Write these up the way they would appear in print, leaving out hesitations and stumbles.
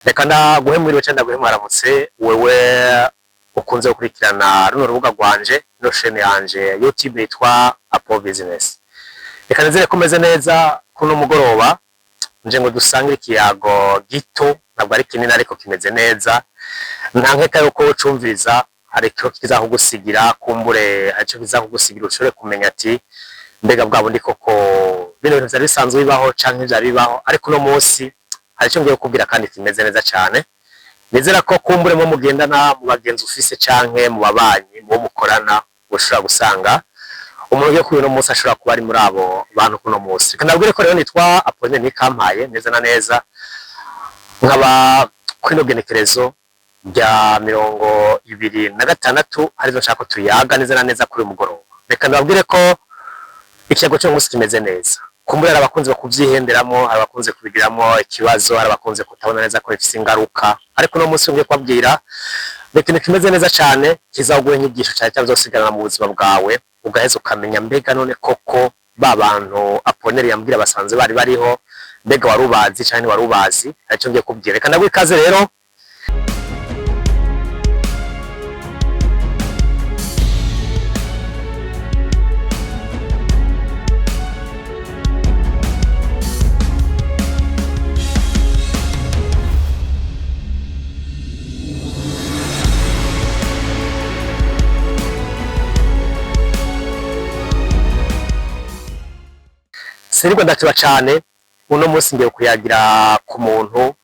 Reka ndaguhe mwiriwe cyangwa ndaguhe mwaramutse wewe ukunze gukurikirana runo rubuga rwanje no chaîne yanje YouTube yitwa Apple Business. Reka nizere ko meze neza kuno mugoroba nje ngo dusangire ikiyago gito ntabwo ari kinini ariko kimeze neza ntankeka yuko ucumviriza ariko kizakugusigira kumbure aco kizakugusigira ushobore kumenya ati mbega bwabo ndi koko bino bintu byari bisanzwe bibaho canke byari bibaho ariko no munsi haricyo ngiye kubwira kandi kimeze neza cyane. Nizera ko kumbure mu mugendana mu bagenzi ufise canke mu babanyi mu mukorana ushobora gusanga umuntu yo kuno munsi ashobora kuba ari muri abo bantu kuno munsi. Kandi nabwire ko rero nitwa Apone Nikampaye neza na neza nkaba kwino genekerezo rya 2026 arizo nshaka tuyaga neza na neza kuri mugoroba. Reka nabwire ko ikiyago cyo munsi kimeze neza. Kumbura abakunze bakuvyihenderamo abakunze kubigiramo ikibazo abakunze kutabona neza ko ifise ingaruka ariko no munsi ngiye kwabwira ikintu kimeze neza cyane kizaguha inyigisho cyane cyazosigarana mu buzima bwawe ugaheza ukamenya mbega none koko babantu Aponeri yambwira basanze bari bariho mbega warubazi cyane warubazi aricyo ngiye kubwira. Reka ndagwe ikaze rero. Siriko ndatiba cyane uno munsi ngiye kuyagira ku muntu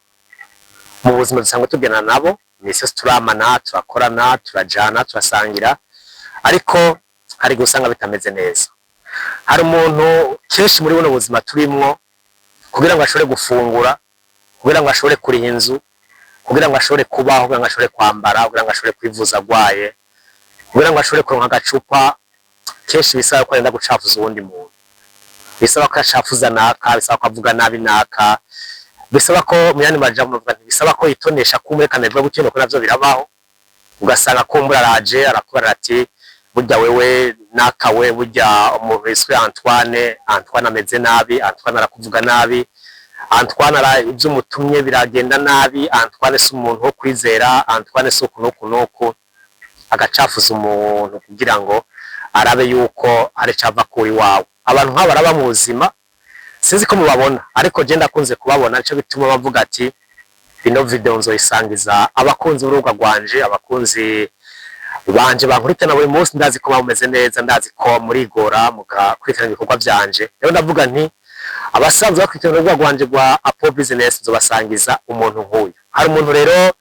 mu buzima dusanzwe tugena nabo nise turamana turakorana turajana turasangira ariko hari gusanga bitameze neza. Hari umuntu kenshi muri buno buzima turimwo kugira ngo ashobore gufungura kugira ngo ashobore kuriha inzu kugira ngo ashobore kubaho kugira ngo ashobore kwambara kugira ngo ashobore kwivuza gwaye kugira ngo ashobore kuronka agacupa kenshi bisaba ko arenda gucafuza uwundi muntu bisaba ko ashafuza naka bisaba ko avuga nabi naka bisaba ko muyani majambo uvuga bisaba ko yitonesha kumwerekana bivuga gutyo ko navyo birabaho ugasanga kumbura araje arakubara ati burya wewe naka we burya umuntu yiswe Antoine ameze nabi Antoine arakuvuga nabi Antoine ara ibyo mutumye biragenda nabi Antoine si umuntu wo kwizera Antoine si ukuntu agacafuza umuntu kugira ngo arabe yuko ari cava kuri wawe. Abantu nk'aba baraba mu buzima sinzi ko mubabona ariko je ndakunze kubabona cyo bituma bavuga ati ino video nzoyisangiza abakunzi urubuga rwanje abakunzi banje bankurikirana buri munsi ndazi ko bameze neza ndazi ko muri gora mugakurikirana ibikorwa byanje rero ndavuga nti abasanzwe bakurikirana urubuga rwanje rwa Apple Business nzobasangiza umuntu nk'uyu. Hari umuntu rero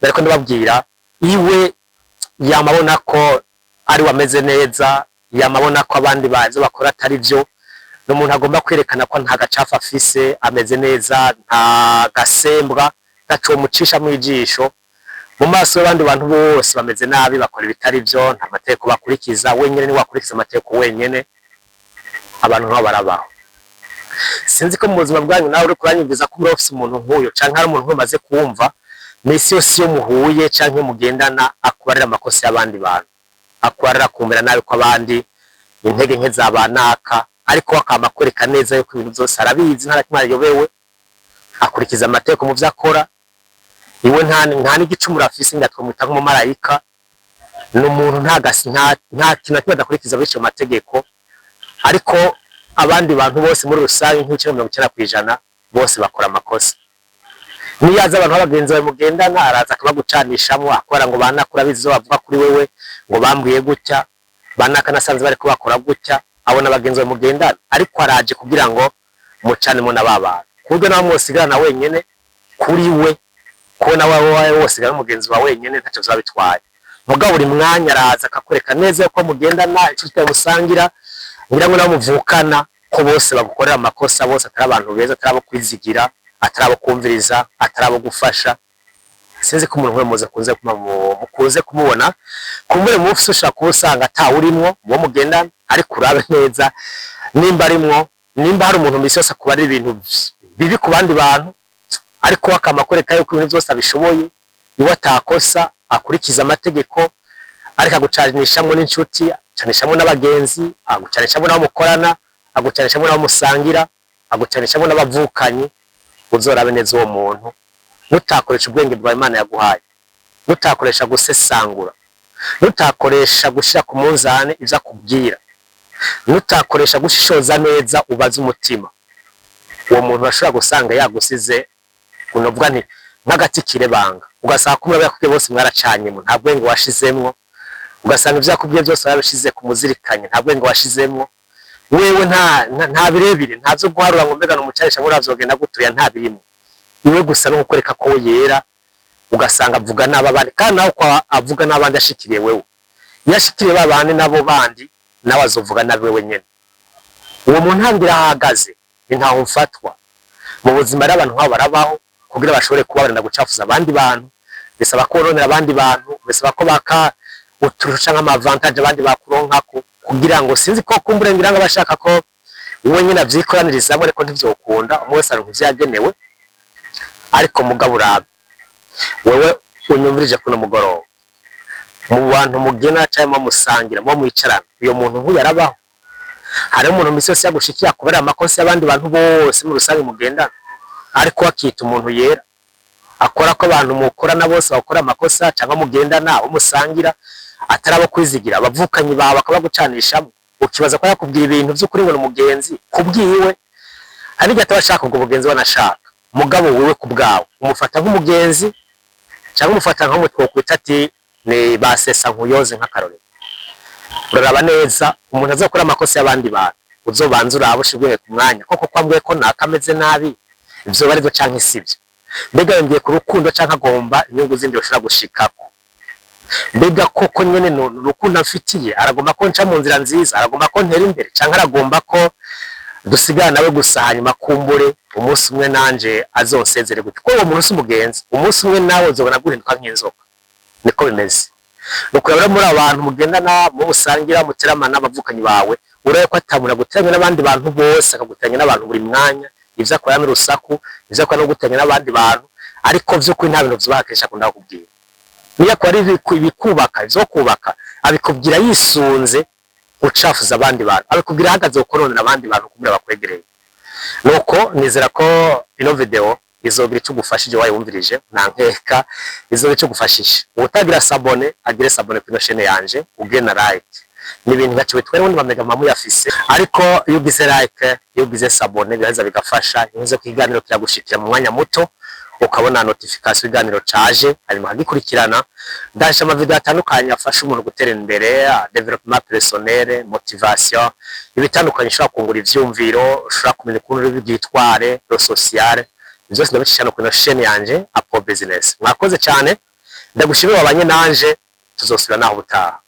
bariko ndababwira iwe yamabona ko ari wameze neza yamabona ko abandi baje bakora atari byo no muntu agomba kwerekana ko nta gacafa afise ameze neza nta gasembwa ntaco mucisha mu ijisho mu maso y'abandi bantu bose bameze nabi bakora ibitari byo nta mateko bakurikiza wenyene ni wakurikiza amateko wenyene abantu nk'abo barabaho. Sinzi ko mu buzima bwanyu nawe uri kuranyumviza ko muri office umuntu nk'uyo canke hari umuntu umaze kumva misi yose yo muhuye canke mugendana akubarira amakosa y'abandi bantu akwarira kumera nabi ko abandi intege nke zabanaka ariko akama kwereka neza yuko ibintu byose arabizi nta kimwe yobewe akurikiza amateko mu vyakora iwe nta n'igicumura afise ngatwe muta nko marayika no muntu nta kintu kimwe adakurikiza bico mategeko ariko abandi bantu bose muri rusange nk'icyo 90% bose bakora amakosa. Niyaza abantu bagenzi bawe mugendana araza akabagucanishamo akora ngo banakura bizo bavuga kuri wewe ngo bambwiye gutya banaka nasanze bari kubakora gutya abona bagenzi bawe mugendana ariko araje kugira ngo mucane mo nababa kubwo nawe mwosigana wenyene kuri we ko nawe wose gara mugenzi wawe wenyene ntaco zabitwaye mugabo buri mwanya araza akakwereka neza ko mugendana icyo twamusangira ngira ngo nawe muvukana ko bose bagukorera amakosa bose atari abantu beza atari abo kwizigira atarabo kumviriza atarabo gufasha. Sinzi ko umuntu muze kuze kumubona kumure mu office ushaka kubusanga atawurimwo mu mugenda ari kurabe neza nimba arimwo nimba hari umuntu misose kuba ari ibintu bibi ku bandi bantu ariko akamakoreka yuko ibintu byose abishoboye niwe atakosa akurikiza amategeko ariko agucanishamwe n'inshuti canishamwe n'abagenzi agucanishamwe n'abo mukorana agucanishamwe n'abo musangira agucanishamwe n'abavukanyi uzorabe neza uwo muntu nutakoresha ubwenge bwa Imana yaguhaye, nutakoresha gusesangura, nutakoresha gushira ku munzane ivyo akubwira, nutakoresha gushishoza neza ubaza umutima, uwo muntu bashobora gusanga yagusize unovuga nti nk'agati kirebanga, ugasanga kumwe bakubwiye bose mwaracanyemo nta bwenge washizemwo, ugasanga ivyo akubwiye byose yarabishize ku muzirikanye nta bwenge washizemwo, wewe nta birebire ntavyo guharura ngo mbega no mucarisha ngo urazogenda gutuya nta birimo, iwe gusa no gukoreka ko yera, ugasanga avuga n'abandi kandi naho kwa avuga n'abandi ashikiriye wewe, yashikiriye babandi nabo bandi nawe azovuga nawe wewe nyene. Uwo muntu hangira ahagaze ntaho mfatwa mu buzima y'abantu nk'abo barabaho kugira bashobore kubabarira gucafuza abandi bantu, bisaba ko ronera abandi bantu, bisaba ko baka uturusha nk'amavantage abandi bakuronkako kugira ngo sinzi ko kumburengira ngo bashaka ko wowe nyine avyikoraniriza ariko ntivyokunda, umwe wese aronka ivyagenewe. Ariko mugabo urabe wewe unyumvirije kuno mugoroba mu bantu mugena cyangwa musangira mu mwicarana, uyo muntu nku yarabaho. Hari umuntu misose yagushikiye kubera amakosa y'abandi bantu bose mu rusange mugendana, ariko akita umuntu yera akora ko abantu mukorana bose bakora amakosa cyangwa mugendana umusangira atarabo kwizigira abavukanyi bawe bakabagucanishamo, ukibaza ko yakubwira ibintu by'ukuri ngo umugenzi kubwiwe ari gato bashaka ubwo bugenzi banashaka, mugabo wewe kubgawe umufata nk'umugenzi cyangwa umufata nk'umutwe kwita ati ni basesa nkuyoze nk'akarore. Uraraba neza umuntu azakora amakosa y'abandi bantu, uzobanza urabushibwe ku mwanya koko kwambwe ko nakameze nabi, ivyo bari byo canke sivyo. Mbega yongeye ku rukundo canke agomba inyungu zindi bashobora gushikako, mbega koko nyene no rukundo afitiye aragomba ko nca mu nzira nziza, aragomba ko ntera imbere canke aragomba ko dusigana nawe gusa hanyuma kumbure umunsi umwe nanje azonsezere gute, ko uwo muntu si umugenzi, umunsi umwe nawe uzobona guhinduka nk'inzoka. Niko bimeze nukurabira muri abantu mugendana mu busangira muteramana abavukanyi bawe, uraye ko atamura guteranya n'abandi bantu bose, akagutanya n'abantu buri mwanya, ivyo akora n'urusaku, ivyo akora no gutanya n'abandi bantu, ariko vy'ukuri nta bintu vyubakisha kunda kubwira. Niyo ko ari ibikubaka ivyo kubaka abikubwira yisunze ucafuza abandi bantu, abikubwira hagaze ukoronera abandi bantu kumira bakwegereye. Nuko nizera ko ino video izogira icyo gufashije waye wumvirije, nankeka izogira icyo gufashisha. Utagira sabone agire sabone kuri chaîne yanje, ugena like. Ni ibintu gaciwe twere wundi bamega mamu yafise, ariko iyo ugize like, iyo ugize sabone biraza bigafasha inze kwiganiro kiragushikira mu mwanya muto, ukabona notification iganiro caje hanyuma hagikurikirana. Ndasha ama video atandukanye afasha umuntu gutera imbere, development personnel, motivation, ibitandukanye ushobora kungura ivyumviro, ushobora kumenya ukuntu bigitware, lo social. Byose ndabicishana kuri chaîne yanje Apo Business. Mwakoze cyane, ndagushimira wabanye nanje, tuzosubira naho butaha.